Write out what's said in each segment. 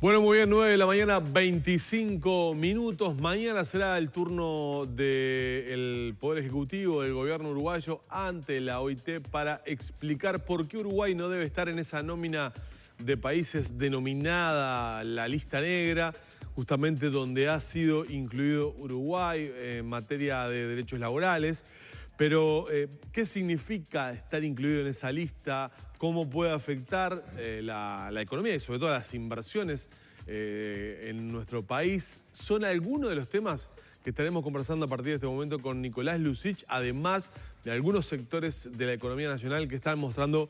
Bueno, muy bien, 9 de la mañana, 25 minutos. Mañana será el turno del Poder Ejecutivo del gobierno uruguayo ante la OIT para explicar por qué Uruguay no debe estar en esa nómina de países denominada la lista negra, justamente donde ha sido incluido Uruguay en materia de derechos laborales. Pero, ¿qué significa estar incluido en esa lista? ¿Cómo puede afectar la economía y sobre todo las inversiones en nuestro país? Son algunos de los temas que estaremos conversando a partir de este momento con Nicolás Lucich, además de algunos sectores de la economía nacional que están mostrando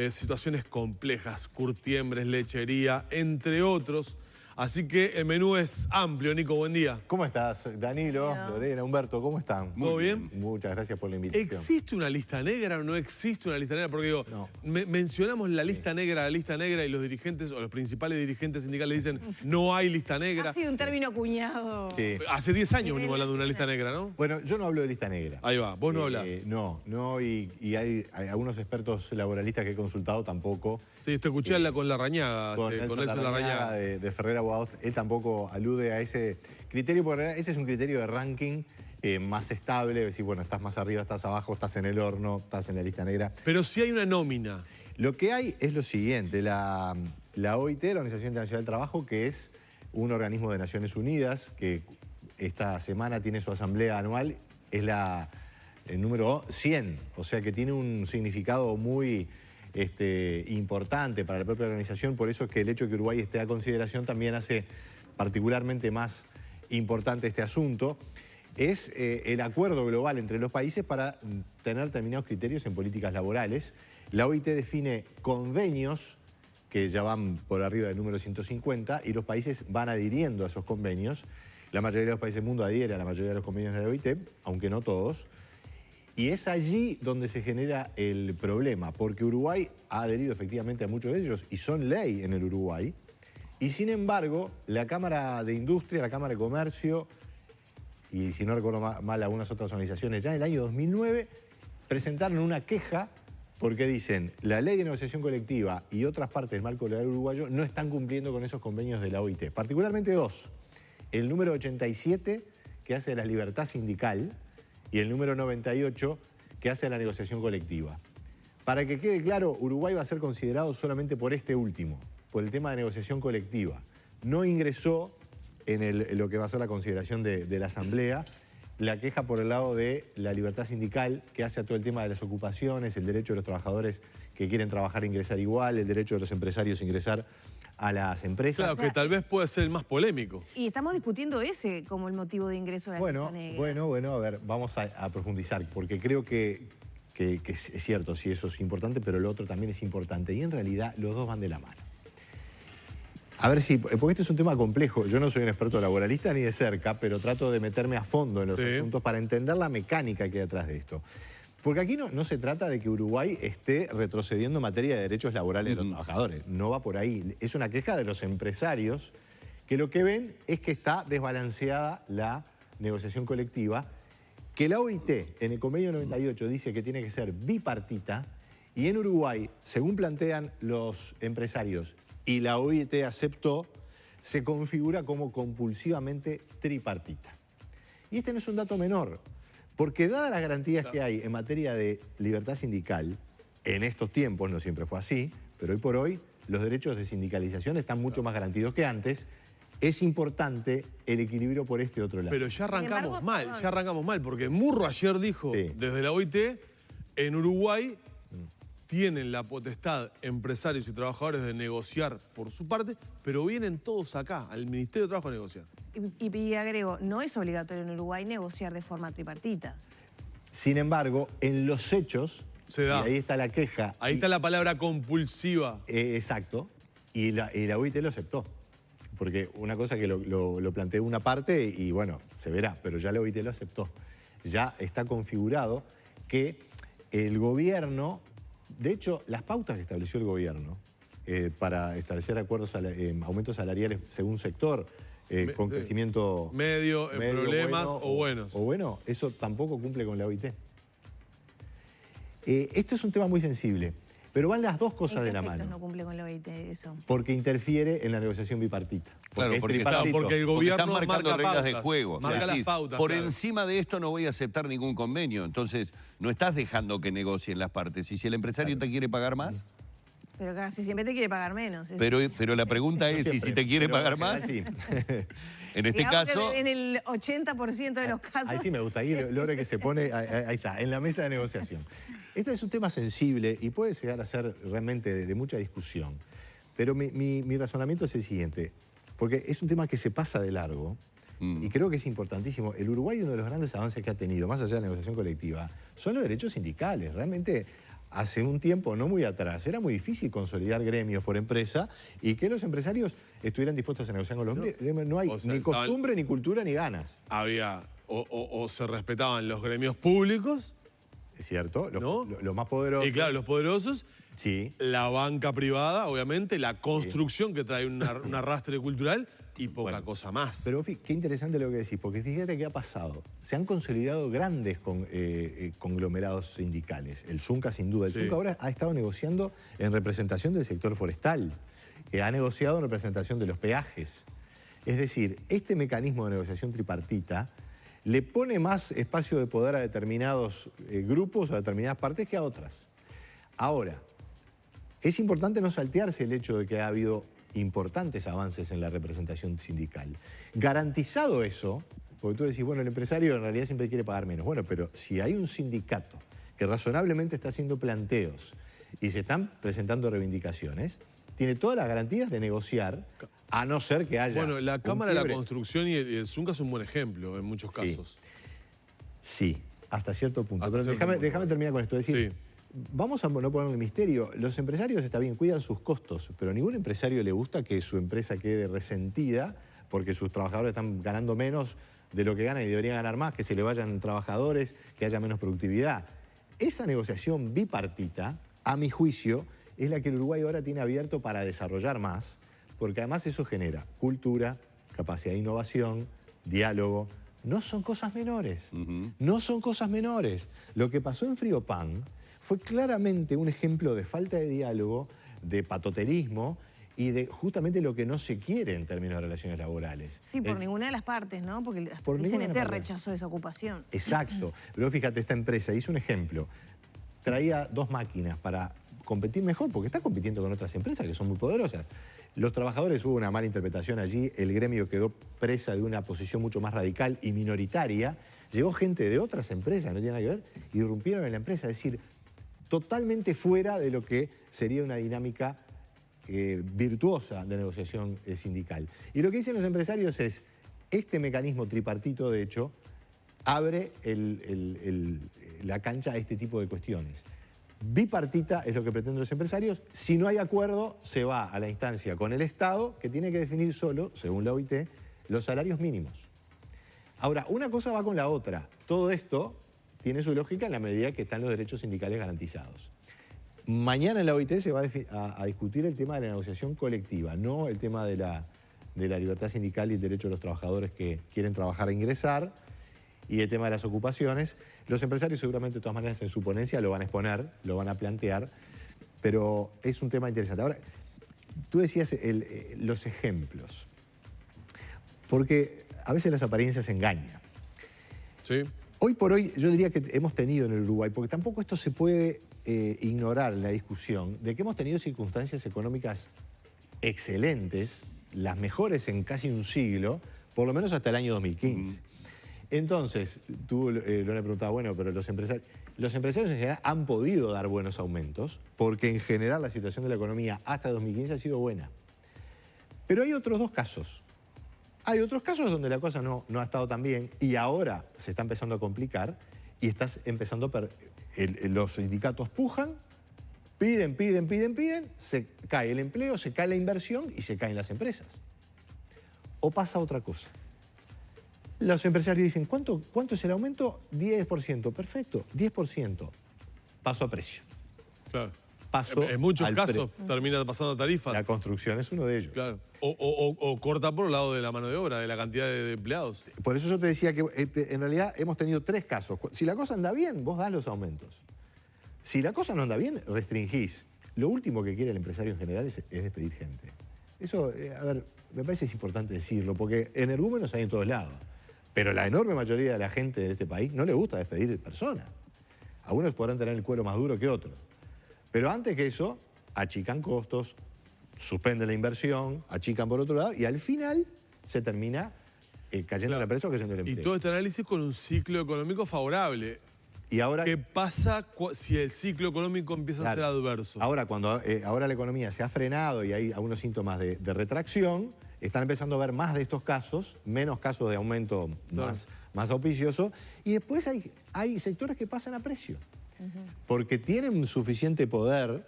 situaciones complejas, curtiembres, lechería, entre otros. Así que el menú es amplio. Nico, buen día. ¿Cómo estás, Danilo, Lorena, Humberto? ¿Cómo están? ¿Todo bien? Muchas gracias por la invitación. ¿Existe una lista negra o no existe una lista negra? Porque digo, no. Mencionamos la lista negra y los dirigentes o los principales dirigentes sindicales dicen no hay lista negra. Ha sido un término acuñado. Sí. Hace 10 años venimos hablando de una lista negra, ¿no? Bueno, yo no hablo de lista negra. Ahí va, vos no hablás. Y hay algunos expertos laboralistas que he consultado tampoco. Sí, esto escuché con Larrañaga, con Nelson Larrañaga de Ferrer Abogados. Él tampoco alude a ese criterio, porque ese es un criterio de ranking más estable. Decir, bueno, estás más arriba, estás abajo, estás en el horno, estás en la lista negra. Pero sí hay una nómina. Lo que hay es lo siguiente, la OIT, la Organización Internacional del Trabajo, que es un organismo de Naciones Unidas, que esta semana tiene su asamblea anual, es el número 100, o sea que tiene un significado muy importante para la propia organización, por eso es que el hecho de que Uruguay esté a consideración también hace particularmente más importante este asunto. Es el acuerdo global entre los países para tener determinados criterios en políticas laborales. La OIT define convenios que ya van por arriba del número 150 y los países van adhiriendo a esos convenios. La mayoría de los países del mundo adhiere a la mayoría de los convenios de la OIT, aunque no todos. Y es allí donde se genera el problema, porque Uruguay ha adherido efectivamente a muchos de ellos y son ley en el Uruguay. Y sin embargo, la Cámara de Industria, la Cámara de Comercio y, si no recuerdo mal, algunas otras organizaciones, ya en el año 2009 presentaron una queja porque dicen la ley de negociación colectiva y otras partes del marco legal uruguayo no están cumpliendo con esos convenios de la OIT. Particularmente dos, el número 87 que hace la libertad sindical y el número 98 que hace la negociación colectiva. Para que quede claro, Uruguay va a ser considerado solamente por este último, por el tema de negociación colectiva. No ingresó en lo que va a ser la consideración de la Asamblea la queja por el lado de la libertad sindical, que hace a todo el tema de las ocupaciones, el derecho de los trabajadores que quieren trabajar a ingresar igual, el derecho de los empresarios a ingresar a las empresas. Claro, que tal vez puede ser el más polémico. Y estamos discutiendo ese como el motivo de ingreso a la lista negra. Bueno, a ver, vamos a profundizar, porque creo que es cierto, sí, eso es importante, pero lo otro también es importante. Y en realidad los dos van de la mano. A ver si, porque este es un tema complejo. Yo no soy un experto laboralista ni de cerca, pero trato de meterme a fondo en los asuntos para entender la mecánica que hay detrás de esto. Porque aquí no se trata de que Uruguay esté retrocediendo en materia de derechos laborales de los trabajadores. No va por ahí. Es una queja de los empresarios que lo que ven es que está desbalanceada la negociación colectiva, que la OIT en el convenio 98 dice que tiene que ser bipartita y en Uruguay, según plantean los empresarios y la OIT aceptó, se configura como compulsivamente tripartita. Y este no es un dato menor. Porque dadas las garantías que hay en materia de libertad sindical, en estos tiempos, no siempre fue así, pero hoy por hoy los derechos de sindicalización están mucho más garantidos que antes, es importante el equilibrio por este otro lado. Pero ya arrancamos mal, porque Murro ayer dijo desde la OIT, en Uruguay tienen la potestad empresarios y trabajadores de negociar por su parte, pero vienen todos acá, al Ministerio de Trabajo a negociar. Y agrego, no es obligatorio en Uruguay negociar de forma tripartita. Sin embargo, en los hechos, se da. Y ahí está la queja. Ahí está la palabra compulsiva. Exacto, y la OIT lo aceptó. Porque una cosa que lo planteó una parte y bueno, se verá, pero ya la OIT lo aceptó. Ya está configurado que el gobierno, de hecho, las pautas que estableció el gobierno para establecer acuerdos, aumentos salariales según sector, con crecimiento medio, problemas bueno, o buenos. O bueno, eso tampoco cumple con la OIT. Esto es un tema muy sensible. Pero van las dos ¿En cosas qué de la aspectos mano. no cumple con la OIT eso? Porque interfiere en la negociación bipartita. Claro, es porque tripartito. porque el gobierno están marcando marca reglas pautas, de juego. marca Es las decir, pautas, por claro. encima de esto no voy a aceptar ningún convenio. Entonces, no estás dejando que negocien las partes. Y si el empresario te quiere pagar más, Pero casi siempre te quiere pagar menos. pero la pregunta es, ¿y si te quiere Pero pagar en más? general, sí. En este Digamos que caso... en el 80% de los casos... Ahí sí me gusta, ahí Lore que se pone, ahí está, en la mesa de negociación. Este es un tema sensible y puede llegar a ser realmente de mucha discusión. Pero mi razonamiento es el siguiente, porque es un tema que se pasa de largo y creo que es importantísimo. El Uruguay, uno de los grandes avances que ha tenido, más allá de la negociación colectiva, son los derechos sindicales. Realmente, hace un tiempo no muy atrás, era muy difícil consolidar gremios por empresa y que los empresarios estuvieran dispuestos a negociar con los gremios. No hay o sea, ni costumbre, ni cultura, ni ganas. Había, o se respetaban los gremios públicos, Es cierto, ¿no? Los más poderosos. Y claro, los poderosos, Sí. la banca privada, obviamente, la construcción que trae un arrastre cultural y poca Bueno, cosa más. Pero qué interesante lo que decís, porque fíjate qué ha pasado. Se han consolidado grandes conglomerados sindicales. El Zunca, sin duda. El Sí. Zunca ahora ha estado negociando en representación del sector forestal. Ha negociado en representación de los peajes. Es decir, este mecanismo de negociación tripartita le pone más espacio de poder a determinados grupos o a determinadas partes que a otras. Ahora, es importante no saltearse el hecho de que ha habido importantes avances en la representación sindical. Garantizado eso, porque tú decís, bueno, el empresario en realidad siempre quiere pagar menos. Bueno, pero si hay un sindicato que razonablemente está haciendo planteos y se están presentando reivindicaciones, tiene todas las garantías de negociar, a no ser que haya Bueno, la un Cámara de la quiebre. Construcción y el Zunca es un buen ejemplo en muchos Sí. casos. Sí, hasta cierto punto. Hasta Pero cierto déjame punto. terminar con esto. Es decir, vamos a no ponerle misterio. Los empresarios, está bien, cuidan sus costos, pero a ningún empresario le gusta que su empresa quede resentida porque sus trabajadores están ganando menos de lo que ganan y deberían ganar más, que se le vayan trabajadores, que haya menos productividad. Esa negociación bipartita, a mi juicio, es la que el Uruguay ahora tiene abierto para desarrollar más, porque además eso genera cultura, capacidad de innovación, diálogo. No son cosas menores, no son cosas menores. Lo que pasó en Friopan fue claramente un ejemplo de falta de diálogo, de patoterismo y de justamente lo que no se quiere en términos de relaciones laborales. Sí, por ninguna de las partes, ¿no? Porque hasta Por el ninguna de CNT las partes. rechazó esa ocupación. Exacto. Pero fíjate, esta empresa hizo un ejemplo. Traía 2 máquinas para competir mejor, porque está compitiendo con otras empresas que son muy poderosas. Los trabajadores, hubo una mala interpretación allí, el gremio quedó presa de una posición mucho más radical y minoritaria. Llegó gente de otras empresas, no tiene nada que ver, irrumpieron en la empresa, es decir, totalmente fuera de lo que sería una dinámica virtuosa de negociación sindical. Y lo que dicen los empresarios es, este mecanismo tripartito, de hecho, abre la cancha a este tipo de cuestiones. Bipartita es lo que pretenden los empresarios. Si no hay acuerdo, se va a la instancia con el Estado, que tiene que definir solo, según la OIT, los salarios mínimos. Ahora, una cosa va con la otra. Todo esto tiene su lógica en la medida que están los derechos sindicales garantizados. Mañana en la OIT se va a discutir el tema de la negociación colectiva, no el tema de la libertad sindical y el derecho de los trabajadores que quieren trabajar a ingresar, y el tema de las ocupaciones. Los empresarios seguramente de todas maneras en su ponencia lo van a exponer, lo van a plantear, pero es un tema interesante. Ahora, tú decías los ejemplos, porque a veces las apariencias engañan. Sí. Hoy por hoy yo diría que hemos tenido en el Uruguay, porque tampoco esto se puede ignorar en la discusión, de que hemos tenido circunstancias económicas excelentes, las mejores en casi un siglo, por lo menos hasta el año 2015. Entonces, tú, Lorena, preguntaba, bueno, pero los empresarios en general han podido dar buenos aumentos, porque en general la situación de la economía hasta 2015 ha sido buena. Pero hay otros dos casos. Hay otros casos donde la cosa no ha estado tan bien y ahora se está empezando a complicar y estás empezando los sindicatos pujan, piden, se cae el empleo, se cae la inversión y se caen las empresas. O pasa otra cosa. Los empresarios dicen, ¿cuánto es el aumento? 10%. Perfecto, 10%. Paso a precio. Claro. Paso En muchos al casos termina pasando tarifas. La construcción es uno de ellos. Claro. O corta por el lado de la mano de obra, de la cantidad de empleados. Por eso yo te decía que en realidad hemos tenido 3 casos. Si la cosa anda bien, vos das los aumentos. Si la cosa no anda bien, restringís. Lo último que quiere el empresario en general es despedir gente. Eso, a ver, me parece es importante decirlo, porque energúmenos hay en todos lados. Pero la enorme mayoría de la gente de este país no le gusta despedir personas. Algunos podrán tener el cuero más duro que otros. Pero antes que eso, achican costos, suspenden la inversión, achican por otro lado y al final se termina cayendo la empresa o cayendo el empleo. Y todo este análisis con un ciclo económico favorable. Y ahora, ¿Qué pasa si el ciclo económico empieza a ser adverso? Ahora, cuando ahora la economía se ha frenado y hay algunos síntomas de retracción, están empezando a ver más de estos casos, menos casos de aumento más auspicioso, y después hay sectores que pasan a precio, porque tienen suficiente poder.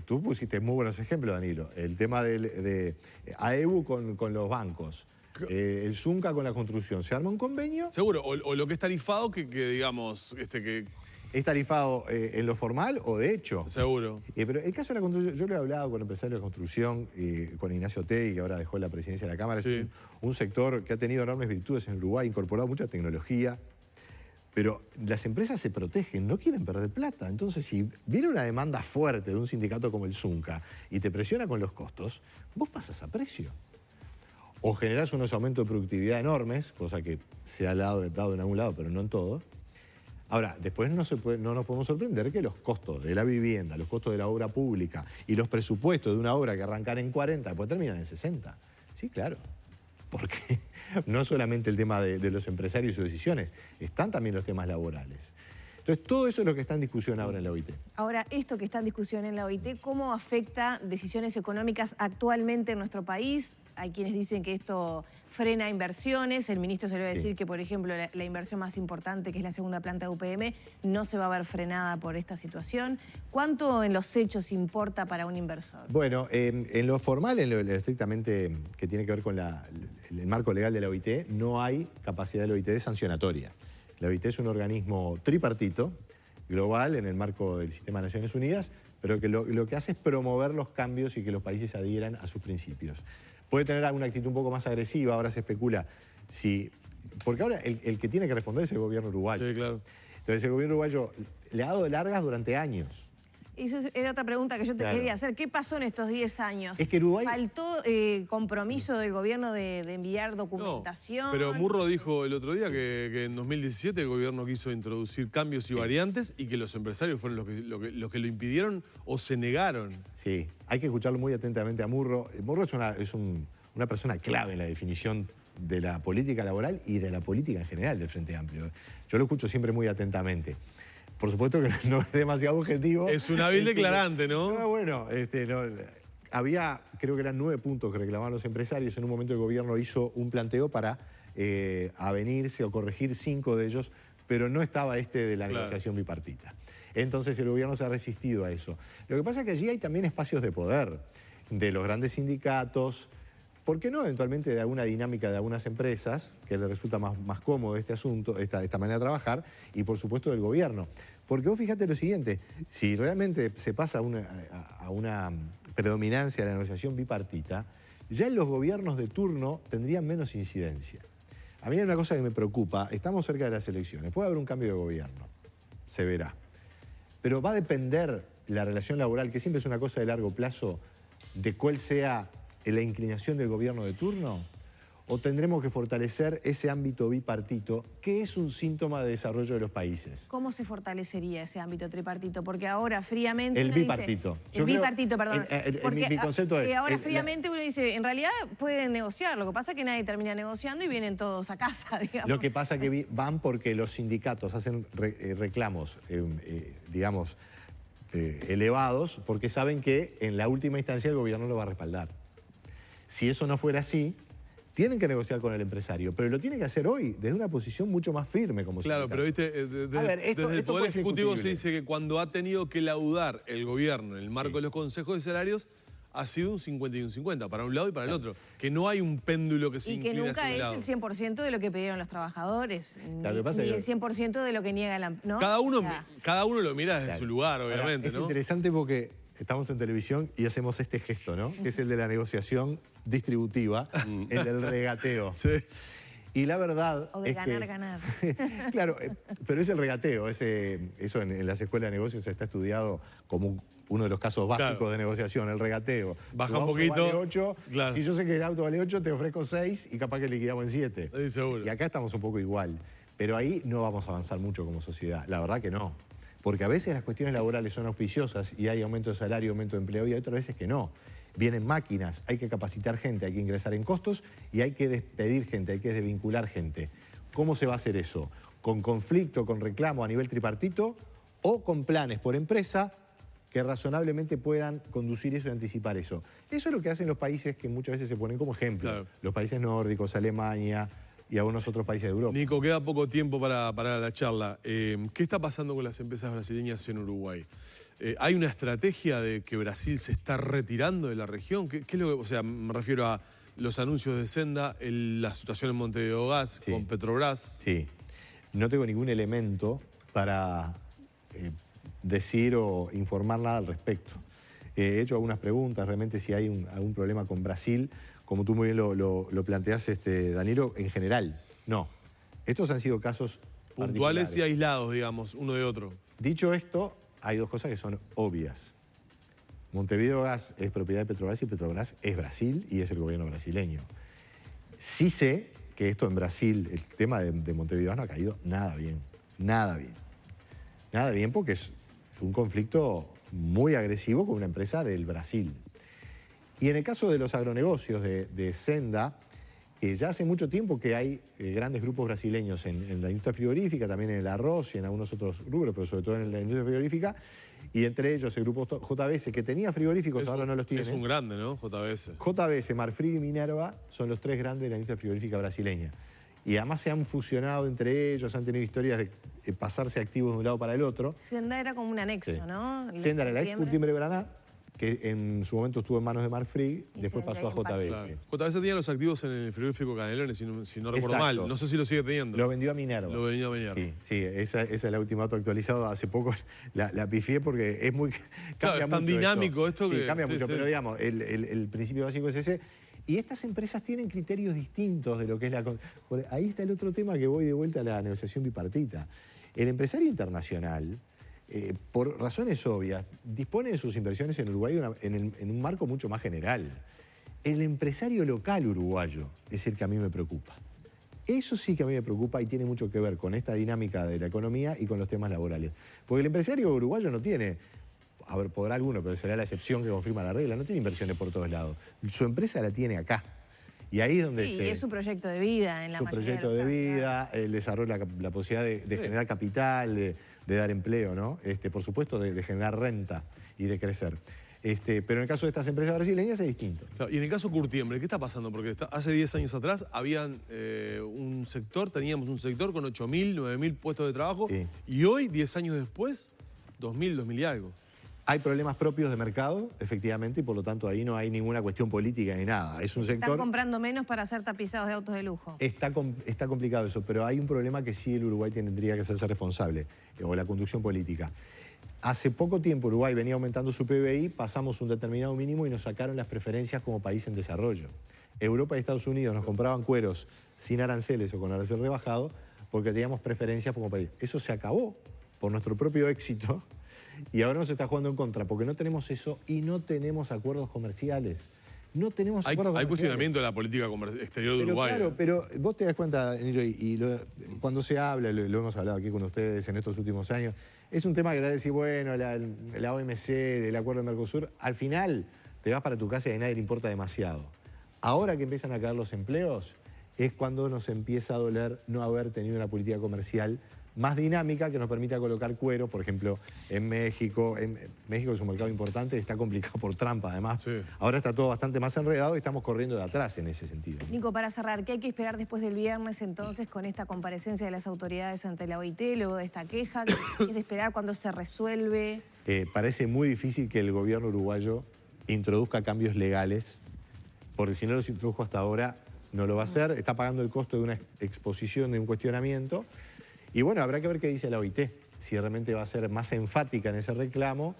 Tú pusiste muy buenos ejemplos, Danilo, el tema de AEBU con los bancos. El Zunca con la construcción. ¿Se arma un convenio? Seguro, o lo que es tarifado que digamos, que... ¿Es tarifado en lo formal o de hecho? Seguro. Pero el caso de la construcción, yo lo he hablado con empresarios de construcción, con Ignacio Tegui, que ahora dejó la presidencia de la Cámara, es un sector que ha tenido enormes virtudes en Uruguay, incorporado mucha tecnología, pero las empresas se protegen, no quieren perder plata. Entonces, si viene una demanda fuerte de un sindicato como el Zunca y te presiona con los costos, vos pasas a precio. O generás unos aumentos de productividad enormes, cosa que se ha dado en algún lado, pero no en todo. Ahora, después no nos podemos sorprender que los costos de la vivienda, los costos de la obra pública y los presupuestos de una obra que arrancan en 40, después terminan en 60. Sí, claro. Porque no solamente el tema de los empresarios y sus decisiones, están también los temas laborales. Entonces, todo eso es lo que está en discusión ahora en la OIT. Ahora, esto que está en discusión en la OIT, ¿cómo afecta decisiones económicas actualmente en nuestro país? Hay quienes dicen que esto frena inversiones. El ministro se le va a decir que, por ejemplo, la inversión más importante, que es la segunda planta de UPM, no se va a ver frenada por esta situación. ¿Cuánto en los hechos importa para un inversor? Bueno, en lo formal, en lo estrictamente que tiene que ver con el marco legal de la OIT, no hay capacidad de la OIT de sancionatoria. La OIT es un organismo tripartito, global, en el marco del sistema de Naciones Unidas, pero que lo que hace es promover los cambios y que los países adhieran a sus principios. Puede tener alguna actitud un poco más agresiva, ahora se especula si... Porque ahora el que tiene que responder es el gobierno uruguayo. Sí, claro. Entonces el gobierno uruguayo le ha dado largas durante años. Eso era otra pregunta que yo te quería hacer. ¿Qué pasó en estos 10 años? Es que Uruguay... ¿Faltó compromiso del gobierno de enviar documentación? No, pero Murro dijo el otro día que en 2017 el gobierno quiso introducir cambios y variantes y que los empresarios fueron los que lo impidieron o se negaron. Sí, hay que escucharlo muy atentamente a Murro. Murro es una persona clave en la definición de la política laboral y de la política en general del Frente Amplio. Yo lo escucho siempre muy atentamente. Por supuesto que no es demasiado objetivo. Es un hábil declarante, ¿no? Bueno, había, creo que eran 9 puntos que reclamaban los empresarios. En un momento el gobierno hizo un planteo para avenirse o corregir 5 de ellos, pero no estaba de la negociación bipartita. Entonces el gobierno se ha resistido a eso. Lo que pasa es que allí hay también espacios de poder de los grandes sindicatos. ¿Por qué no eventualmente de alguna dinámica de algunas empresas que les resulta más cómodo este asunto, esta manera de trabajar, y por supuesto del gobierno? Porque vos fíjate lo siguiente, si realmente se pasa a una predominancia de la negociación bipartita, ya en los gobiernos de turno tendrían menos incidencia. A mí hay una cosa que me preocupa, estamos cerca de las elecciones, puede haber un cambio de gobierno, se verá. Pero va a depender la relación laboral, que siempre es una cosa de largo plazo, de cuál sea la inclinación del gobierno de turno, o tendremos que fortalecer ese ámbito bipartito, que es un síntoma de desarrollo de los países. ¿Cómo se fortalecería ese ámbito tripartito? Porque ahora fríamente... El bipartito. El bipartito, perdón. Mi concepto es... ahora fríamente uno dice, en realidad pueden negociar, lo que pasa es que nadie termina negociando y vienen todos a casa, digamos. Lo que pasa es que van porque los sindicatos hacen reclamos, digamos, elevados, porque saben que en la última instancia el gobierno lo va a respaldar. Si eso no fuera así, tienen que negociar con el empresario, pero lo tienen que hacer hoy, desde una posición mucho más firme como Claro, pero viste, desde el Poder Ejecutivo se dice que cuando ha tenido que laudar el gobierno en el marco de los consejos de salarios, ha sido un 50 y un 50, para un lado y para el otro. Que no hay un péndulo que se inclina hacia un lado. Y que nunca es el 100% de lo que pidieron los trabajadores, ni el 100% de lo que niega la... ¿no? Cada uno lo mira desde su lugar, obviamente, ahora, ¿no? Es interesante porque estamos en televisión y hacemos este gesto, ¿no? Que es el de la negociación distributiva, el del regateo. Sí. Y la verdad O de es ganar. Claro, pero es el regateo. Eso en las escuelas de negocios está estudiado como uno de los casos básicos de negociación, el regateo. Baja Tu un auto poquito. Vale 8, Claro. Si yo sé que el auto vale 8, te ofrezco 6 y capaz que liquidamos en 7. Sí, seguro. Y acá estamos un poco igual. Pero ahí no vamos a avanzar mucho como sociedad. La verdad que no. Porque a veces las cuestiones laborales son auspiciosas y hay aumento de salario, aumento de empleo, y hay otras veces que no. Vienen máquinas, hay que capacitar gente, hay que ingresar en costos y hay que despedir gente, hay que desvincular gente. ¿Cómo se va a hacer eso? ¿Con conflicto, con reclamo a nivel tripartito o con planes por empresa que razonablemente puedan conducir eso y anticipar eso? Eso es lo que hacen los países que muchas veces se ponen como ejemplo. Claro. Los países nórdicos, Alemania y algunos otros países de Europa. Nico, queda poco tiempo para la charla. ¿Qué está pasando con las empresas brasileñas en Uruguay? ¿Hay una estrategia de que Brasil se está retirando de la región? ¿Qué es lo que, o sea, me refiero a los anuncios de Senda, la situación en Montevideo Gas, Sí. con Petrobras? Sí, no tengo ningún elemento para decir o informar nada al respecto. He hecho algunas preguntas, realmente si hay algún problema con Brasil, como tú muy bien lo planteás, Danilo, en general, no. Estos han sido casos Puntuales y particulares. aislados, digamos, uno de otro. Dicho esto, hay dos cosas que son obvias. Montevideo Gas es propiedad de Petrobras y Petrobras es Brasil y es el gobierno brasileño. Sí sé que esto en Brasil, el tema de Montevideo Gas no ha caído nada bien, nada bien. Nada bien porque es un conflicto muy agresivo con una empresa del Brasil. Y en el caso de los agronegocios de Senda, ya hace mucho tiempo que hay grandes grupos brasileños en la industria frigorífica, también en el arroz y en algunos otros rubros, pero sobre todo en la industria frigorífica, y entre ellos el grupo JBS, que tenía frigoríficos, ahora no los tiene. Es un grande, ¿no? JBS. JBS, Marfrig y Minerva son los tres grandes de la industria frigorífica brasileña. Y además se han fusionado entre ellos, han tenido historias de pasarse activos de un lado para el otro. Senda era como un anexo, Sí. ¿no? Senda era la ex Curtimbre Braná, que en su momento estuvo en manos de Marfrig, Y después se pasó a vendía en JBS. Claro. JBS tenía los activos en el frigorífico Canelones, si no recuerdo Exacto. mal. No sé si lo sigue teniendo. Lo vendió a Minerva. Lo vendió a Minerva. Sí, sí, esa es la última dato actualizado. Hace poco la pifié porque es muy... Claro, es tan mucho dinámico esto Sí, que- cambia sí, mucho, sí. pero digamos, el principio básico es ese. Y estas empresas tienen criterios distintos de lo que es ahí está el otro tema que voy de vuelta a la negociación bipartita. El empresario internacional, por razones obvias, dispone de sus inversiones en Uruguay en un marco mucho más general. El empresario local uruguayo es el que a mí me preocupa. Eso sí que a mí me preocupa y tiene mucho que ver con esta dinámica de la economía y con los temas laborales. Porque el empresario uruguayo no tiene, a ver, podrá alguno, pero será la excepción que confirma la regla, no tiene inversiones por todos lados. Su empresa la tiene acá. Y ahí es donde Sí, es su proyecto de vida en la su mayoría proyecto de de los casos, vida, el desarrollo, la posibilidad de generar capital, de dar empleo, ¿no? Por supuesto, de generar renta y de crecer. Pero en el caso de estas empresas brasileñas es distinto. Claro, y en el caso Curtiembre, ¿qué está pasando? Porque hace 10 años atrás teníamos un sector con 8.000, 9.000 puestos de trabajo, Sí. y hoy, 10 años después, 2.000, 2.000 y algo. Hay problemas propios de mercado, efectivamente, y por lo tanto ahí no hay ninguna cuestión política ni nada. Es un Están sector... comprando menos para hacer tapizados de autos de lujo. Está complicado eso, pero hay un problema que sí el Uruguay tendría que hacerse responsable, o la conducción política. Hace poco tiempo Uruguay venía aumentando su PBI, pasamos un determinado mínimo y nos sacaron las preferencias como país en desarrollo. Europa y Estados Unidos nos compraban cueros sin aranceles o con arancel rebajado porque teníamos preferencias como país. Eso se acabó por nuestro propio éxito y ahora nos está jugando en contra porque no tenemos eso y no tenemos acuerdos comerciales. No tenemos Hay acuerdos comerciales. cuestionamiento de la política exterior de Pero Uruguay. claro, pero vos te das cuenta, Nilo, cuando se habla, lo hemos hablado aquí con ustedes en estos últimos años, es un tema que te va a decir, bueno, la OMC, del acuerdo de Mercosur, al final te vas para tu casa y a nadie le importa demasiado. Ahora que empiezan a caer los empleos, es cuando nos empieza a doler no haber tenido una política comercial más dinámica que nos permita colocar cuero, por ejemplo, en México. México es un mercado importante, está complicado por trampa, además. Sí. Ahora está todo bastante más enredado y estamos corriendo de atrás en ese sentido. Nico, para cerrar, ¿qué hay que esperar después del viernes entonces con esta comparecencia de las autoridades ante la OIT, luego de esta queja? ¿Qué es de esperar cuando se resuelve? Parece muy difícil que el gobierno uruguayo introduzca cambios legales, porque si no los introdujo hasta ahora, no lo va a hacer. Está pagando el costo de una exposición, de un cuestionamiento. Y bueno, habrá que ver qué dice la OIT, si realmente va a ser más enfática en ese reclamo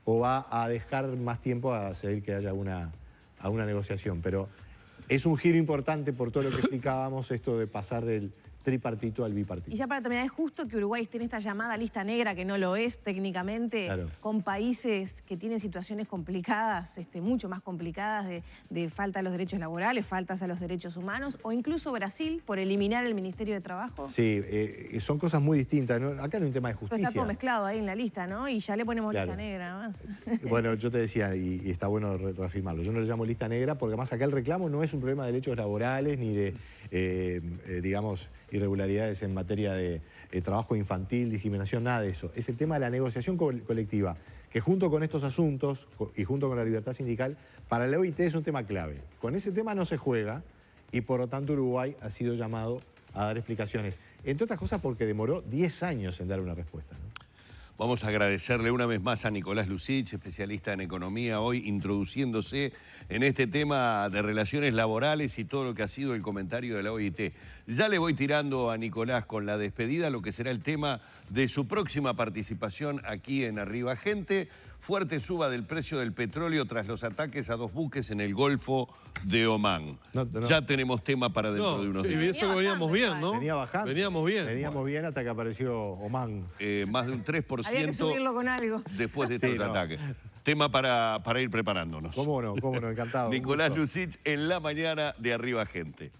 o va a dejar más tiempo a seguir que haya alguna negociación. Pero Es un giro importante por todo lo que explicábamos, esto de pasar del tripartito al bipartito. Y ya para terminar, ¿es justo que Uruguay esté en esta llamada lista negra, que no lo es técnicamente, Claro. con países que tienen situaciones complicadas, mucho más complicadas, de falta a los derechos laborales, faltas a los derechos humanos, o incluso Brasil, por eliminar el Ministerio de Trabajo? Sí, son cosas muy distintas, ¿no? Acá no hay un tema de Pero justicia. está todo mezclado ahí en la lista, ¿no? Y ya le ponemos Claro. lista negra, ¿no? Bueno, yo te decía, y está bueno reafirmarlo, yo no le llamo lista negra porque además acá el reclamo no es un problema de derechos laborales ni de, digamos, irregularidades en materia de trabajo infantil, discriminación, nada de eso. Es el tema de la negociación colectiva, que junto con estos asuntos y junto con la libertad sindical, para la OIT es un tema clave. Con ese tema no se juega y por lo tanto Uruguay ha sido llamado a dar explicaciones. Entre otras cosas porque demoró 10 años en dar una respuesta, ¿no? Vamos a agradecerle una vez más a Nicolás Lucich, especialista en economía, hoy introduciéndose en este tema de relaciones laborales y todo lo que ha sido el comentario de la OIT. Ya le voy tirando a Nicolás con la despedida lo que será el tema de su próxima participación aquí en Arriba Gente. Fuerte suba del precio del petróleo tras los ataques a 2 buques en el Golfo de Omán. No. Ya tenemos tema para dentro de unos y días. eso que veníamos bien, ¿no? Venía bajando. Veníamos bien. Veníamos bien hasta que apareció Oman. Más de un 3% Había que subirlo con algo. después de estos Sí, no. ataques. Tema para ir preparándonos. ¿Cómo no? Encantado. Nicolás Un gusto. Lucich en la mañana de Arriba Gente.